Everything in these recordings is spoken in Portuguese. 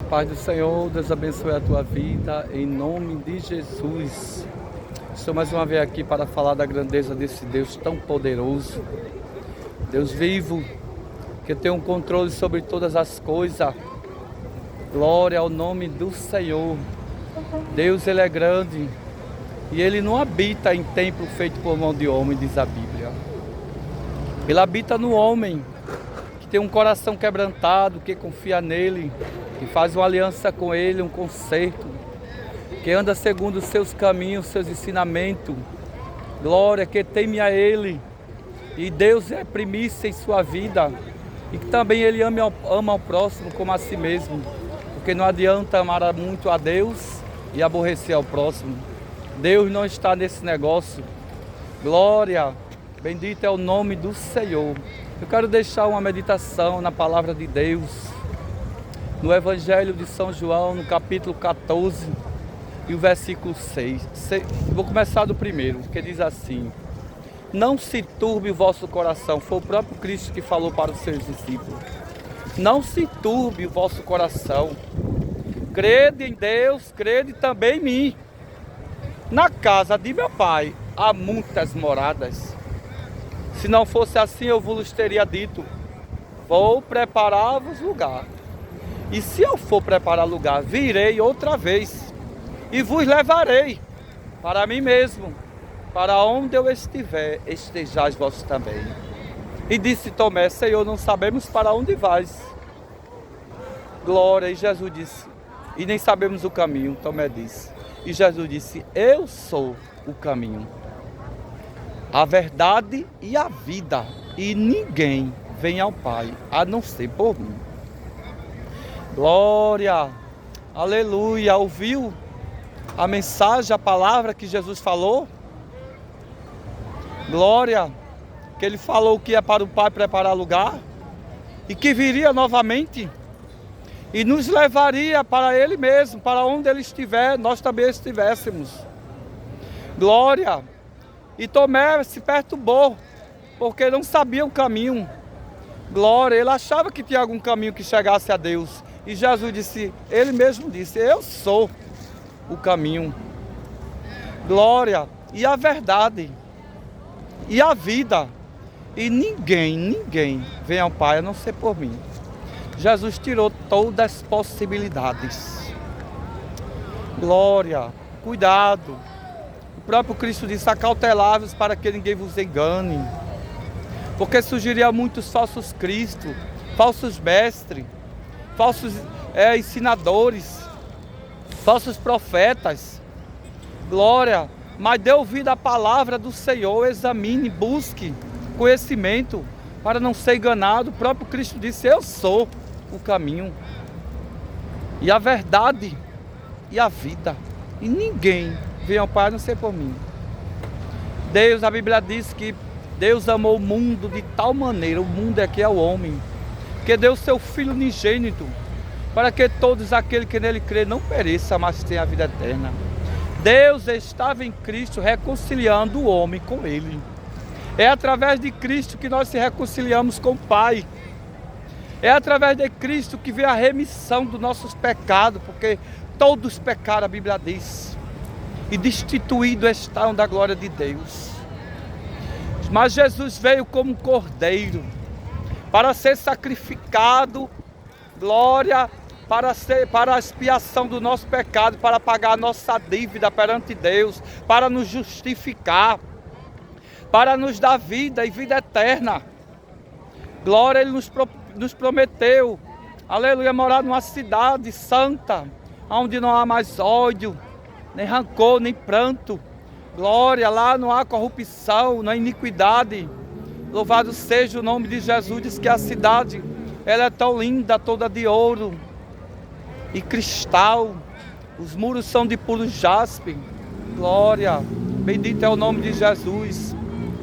Paz do Senhor, Deus abençoe a tua vida, em nome de Jesus. Estou mais uma vez aqui para falar da grandeza desse Deus tão poderoso, Deus vivo, que tem um controle sobre todas as coisas. Glória ao nome do Senhor. Deus, Ele é grande e Ele não habita em templo feito por mão de homem, diz a Bíblia. Ele habita no homem, que tem um coração quebrantado, que confia nele, que faz uma aliança com Ele, um concerto, que anda segundo os seus caminhos, seus ensinamentos. Glória, que teme a Ele, e Deus é primícia em sua vida, e que também Ele ama ao próximo como a si mesmo, porque não adianta amar muito a Deus e aborrecer ao próximo. Deus não está nesse negócio. Glória, bendito é o nome do Senhor. Eu quero deixar uma meditação na palavra de Deus, no Evangelho de São João, no capítulo 14 e o versículo 6. Vou começar do primeiro, que diz assim: não se turbe o vosso coração. Foi o próprio Cristo que falou para os seus discípulos. Não se turbe o vosso coração. Crede em Deus, crede também em mim. Na casa de meu Pai há muitas moradas. Se não fosse assim, eu vos teria dito: vou preparar-vos lugar. E se eu for preparar lugar, virei outra vez e vos levarei para mim mesmo, para onde eu estiver, estejais vós também. E disse Tomé: Senhor, não sabemos para onde vais. Glória. E Jesus disse: e nem sabemos o caminho. Tomé disse. E Jesus disse: eu sou o caminho, a verdade e a vida, e ninguém vem ao Pai a não ser por mim. Glória, aleluia. Ouviu a mensagem, a palavra que Jesus falou? Glória, que Ele falou que ia para o Pai preparar lugar e que viria novamente e nos levaria para Ele mesmo, para onde Ele estiver, nós também estivéssemos. Glória. E Tomé se perturbou, porque não sabia o caminho. Glória, ele achava que tinha algum caminho que chegasse a Deus. E Jesus disse, Ele mesmo disse: eu sou o caminho. Glória, e a verdade, e a vida. E ninguém vem ao Pai a não ser por mim. Jesus tirou todas as possibilidades. Glória, cuidado. O próprio Cristo disse: acautelavos para que ninguém vos engane, porque surgiria muitos falsos cristos, falsos mestres, falsos ensinadores, falsos profetas. Glória, mas dê ouvido à palavra do Senhor, examine, busque conhecimento para não ser enganado. O próprio Cristo disse: eu sou o caminho e a verdade e a vida, e ninguém vem ao Pai a não ser por mim. Deus, a Bíblia diz que Deus amou o mundo de tal maneira, o mundo aqui é o homem, que deu seu Filho unigênito, para que todos aqueles que nele crê não pereçam, mas tenham a vida eterna. Deus estava em Cristo reconciliando o homem com Ele. É através de Cristo que nós se reconciliamos com o Pai. É através de Cristo que vem a remissão dos nossos pecados, porque todos pecaram, a Bíblia diz, e destituídos estão da glória de Deus. Mas Jesus veio como um cordeiro para ser sacrificado, glória, para a expiação do nosso pecado, para pagar a nossa dívida perante Deus, para nos justificar, para nos dar vida e vida eterna. Glória, Ele nos prometeu, aleluia, morar numa cidade santa, onde não há mais ódio, nem rancor, nem pranto. Glória, lá não há corrupção, não há iniquidade. Louvado seja o nome de Jesus. Diz que a cidade, ela é tão linda, toda de ouro e cristal. Os muros são de puro jaspe. Glória, bendito é o nome de Jesus.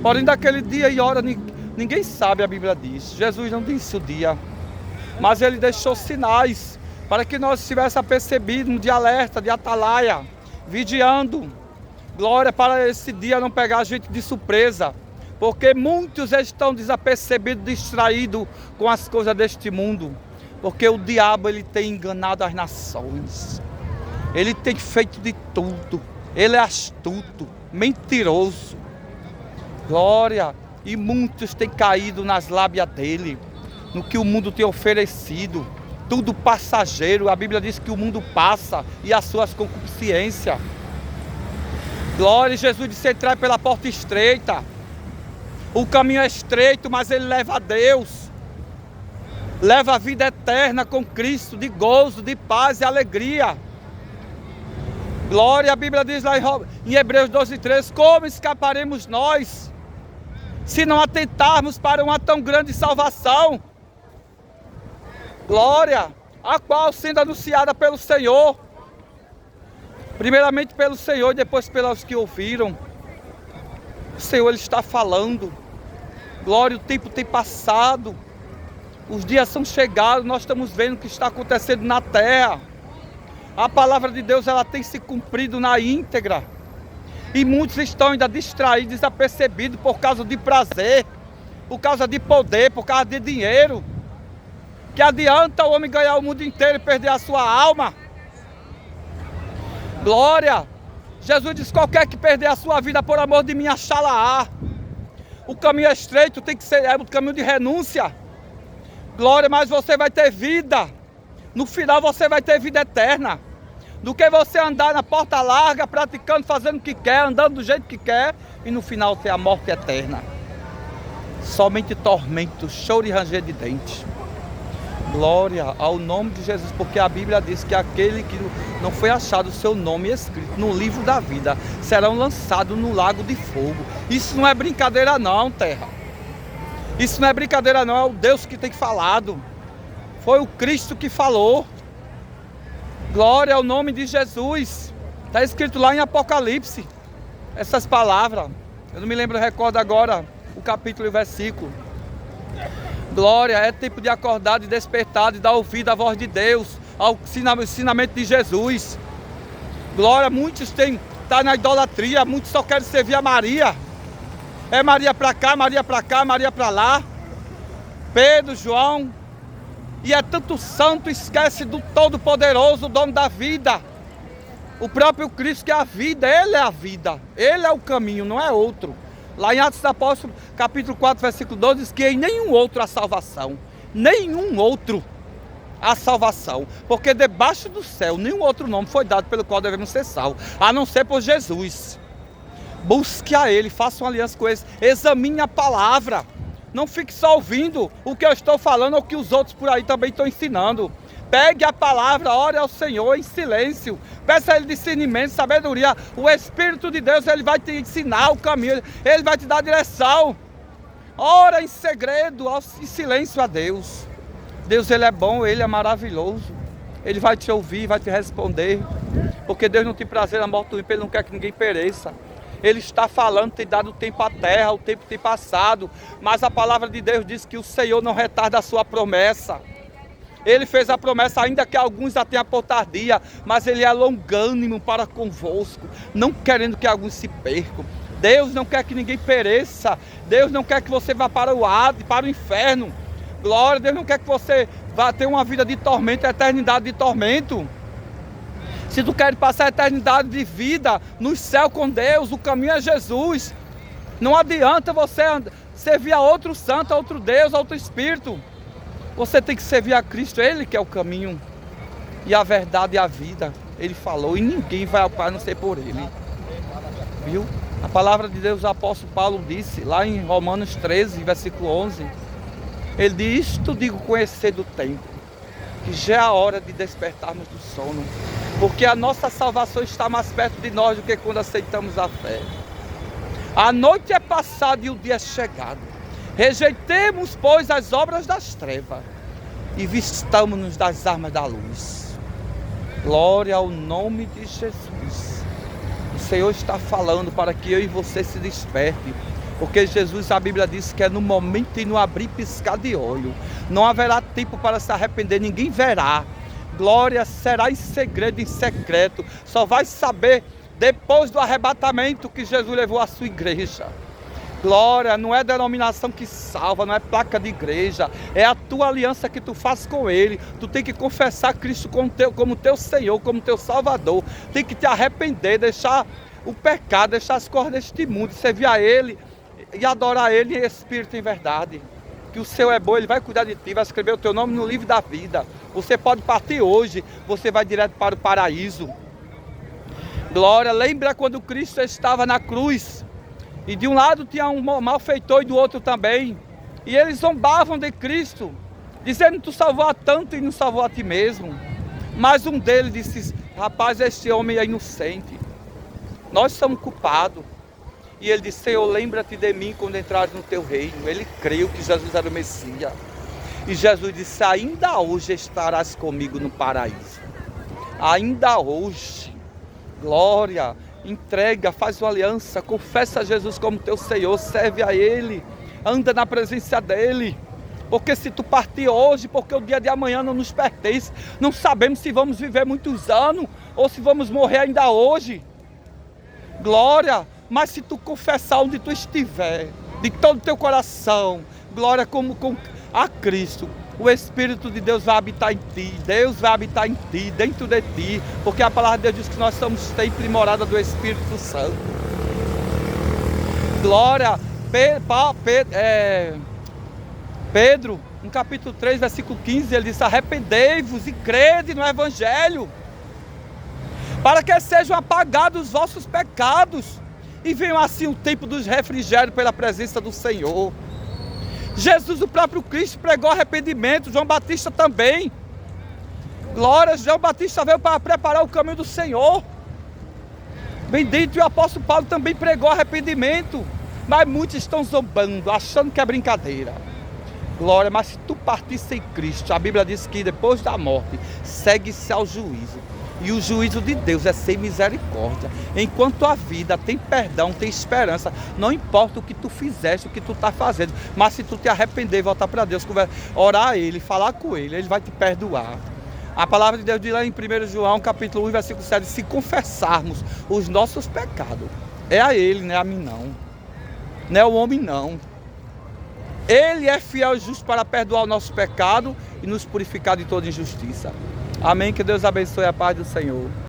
Porém, daquele dia e hora ninguém sabe, a Bíblia diz. Jesus não disse o dia, mas Ele deixou sinais para que nós estivéssemos apercebidos, de alerta, de atalaia, vigiando. Glória, para esse dia não pegar a gente de surpresa, porque muitos estão desapercebidos, distraídos com as coisas deste mundo. Porque o diabo, ele tem enganado as nações. Ele tem feito de tudo. Ele é astuto, mentiroso. Glória. E muitos têm caído nas lábias dele, no que o mundo tem oferecido. Tudo passageiro. A Bíblia diz que o mundo passa e as suas concupiscências. Glória. Jesus disse: entrai pela porta estreita. O caminho é estreito, mas ele leva a Deus. Leva a vida eterna com Cristo, de gozo, de paz e alegria. Glória. A Bíblia diz lá em Hebreus 12:13: como escaparemos nós se não atentarmos para uma tão grande salvação? Glória, a qual sendo anunciada pelo Senhor, primeiramente pelo Senhor e depois pelos que ouviram. O Senhor, ele está falando. Glória, o tempo tem passado, os dias são chegados, nós estamos vendo o que está acontecendo na terra. A palavra de Deus, ela tem se cumprido na íntegra. E muitos estão ainda distraídos, desapercebidos por causa de prazer, por causa de poder, por causa de dinheiro. Que adianta o homem ganhar o mundo inteiro e perder a sua alma? Glória. Jesus diz: qualquer que perder a sua vida por amor de mim, achá-la-á. O caminho é estreito, tem que ser o caminho de renúncia. Glória, mas você vai ter vida. No final você vai ter vida eterna. Do que você andar na porta larga, praticando, fazendo o que quer, andando do jeito que quer, e no final ter a morte eterna. Somente tormento, choro e ranger de dentes. Glória ao nome de Jesus, porque a Bíblia diz que aquele que não foi achado o seu nome escrito no livro da vida serão lançados no lago de fogo. Isso não é brincadeira não, terra. Isso não é brincadeira não, é o Deus que tem falado. Foi o Cristo que falou. Glória ao nome de Jesus. Está escrito lá em Apocalipse essas palavras. Eu não me lembro, recordo agora o capítulo e o versículo. Glória, é tempo de acordar, de despertar, de dar ouvido à voz de Deus, ao ensinamento de Jesus. Glória, muitos estão na idolatria, muitos só querem servir a Maria. É Maria para cá, Maria para cá, Maria para lá. Pedro, João. E é tanto santo, esquece do Todo-Poderoso, o dono da vida. O próprio Cristo que é a vida, Ele é a vida. Ele é o caminho, não é outro. Lá em Atos dos Apóstolos, capítulo 4, versículo 12, diz que em nenhum outro há salvação. Nenhum outro há salvação. Porque debaixo do céu, nenhum outro nome foi dado pelo qual devemos ser salvos, a não ser por Jesus. Busque a Ele, faça uma aliança com Ele, examine a palavra. Não fique só ouvindo o que eu estou falando ou o que os outros por aí também estão ensinando. Pegue a palavra, ore ao Senhor em silêncio. Peça a Ele discernimento, sabedoria. O Espírito de Deus, Ele vai te ensinar o caminho. Ele vai te dar a direção. Ora em segredo, em silêncio a Deus. Deus, Ele é bom, Ele é maravilhoso. Ele vai te ouvir, vai te responder. Porque Deus não tem prazer na morte do ímpio, Ele não quer que ninguém pereça. Ele está falando, tem dado tempo à terra, o tempo tem passado. Mas a palavra de Deus diz que o Senhor não retarda a sua promessa. Ele fez a promessa, ainda que alguns a tenham por tardia, mas Ele é longânimo para convosco, não querendo que alguns se percam. Deus não quer que ninguém pereça. Deus não quer que você vá para o Hades, para o inferno. Glória, Deus não quer que você vá ter uma vida de tormento, eternidade de tormento. Se tu quer passar a eternidade de vida no céu com Deus, o caminho é Jesus. Não adianta você servir a outro santo, a outro Deus, a outro Espírito. Você tem que servir a Cristo, Ele que é o caminho e a verdade e a vida. Ele falou, e ninguém vai ao Pai a não ser por Ele. Viu? A palavra de Deus, o apóstolo Paulo disse, lá em Romanos 13, versículo 11. Ele diz, isto digo conhecer do tempo, que já é a hora de despertarmos do sono. Porque a nossa salvação está mais perto de nós do que quando aceitamos a fé. A noite é passada e o dia é chegado. Rejeitemos, pois, as obras das trevas e vistamos-nos das armas da luz. Glória ao nome de Jesus. O Senhor está falando para que eu e você se desperte. Porque Jesus, a Bíblia diz que é no momento e no abrir e piscar de olho. Não haverá tempo para se arrepender, ninguém verá. Glória, será em segredo, em secreto. Só vai saber depois do arrebatamento que Jesus levou a sua igreja. Glória, não é denominação que salva, não é placa de igreja, é a tua aliança que tu faz com Ele. Tu tem que confessar Cristo como teu Senhor, como teu Salvador. Tem que te arrepender, deixar o pecado, deixar as coisas deste mundo, servir a Ele e adorar Ele em espírito e em verdade. Que o Senhor é bom, Ele vai cuidar de ti, vai escrever o teu nome no livro da vida. Você pode partir hoje, você vai direto para o paraíso. Glória, lembra quando Cristo estava na cruz? E de um lado tinha um malfeitor e do outro também. E eles zombavam de Cristo, dizendo: tu salvou a tanto e não salvou a ti mesmo. Mas um deles disse: rapaz, este homem é inocente. Nós somos culpados. E ele disse: Senhor, lembra-te de mim quando entrares no teu reino. Ele creu que Jesus era o Messias. E Jesus disse: ainda hoje estarás comigo no paraíso. Ainda hoje. Glória. Entrega, faz uma aliança, confessa a Jesus como teu Senhor, serve a Ele, anda na presença dEle, porque se tu partir hoje, porque o dia de amanhã não nos pertence, não sabemos se vamos viver muitos anos, ou se vamos morrer ainda hoje. Glória, mas se tu confessar onde tu estiver, de todo o teu coração, glória como a Cristo, o Espírito de Deus vai habitar em ti, Deus vai habitar em ti, dentro de ti, porque a palavra de Deus diz que nós somos sempre morada do Espírito Santo. Glória, Pedro, no capítulo 3, versículo 15, ele disse: arrependei-vos e crede no Evangelho, para que sejam apagados os vossos pecados, e venham assim o tempo dos refrigérios pela presença do Senhor. Jesus, o próprio Cristo, pregou arrependimento, João Batista também. Glória, João Batista veio para preparar o caminho do Senhor. Bendito, e o apóstolo Paulo também pregou arrependimento. Mas muitos estão zombando, achando que é brincadeira. Glória, mas se tu partir sem Cristo, a Bíblia diz que depois da morte, segue-se ao juízo. E o juízo de Deus é sem misericórdia. Enquanto a vida tem perdão, tem esperança, não importa o que tu fizeste, o que tu está fazendo, mas se tu te arrepender e voltar para Deus, orar a Ele, falar com Ele, Ele vai te perdoar. A palavra de Deus diz lá em 1 João, capítulo 1, versículo 7, se confessarmos os nossos pecados, é a Ele, não é a mim não. Não é o homem não. Ele é fiel e justo para perdoar o nosso pecado e nos purificar de toda injustiça. Amém, que Deus abençoe a paz do Senhor.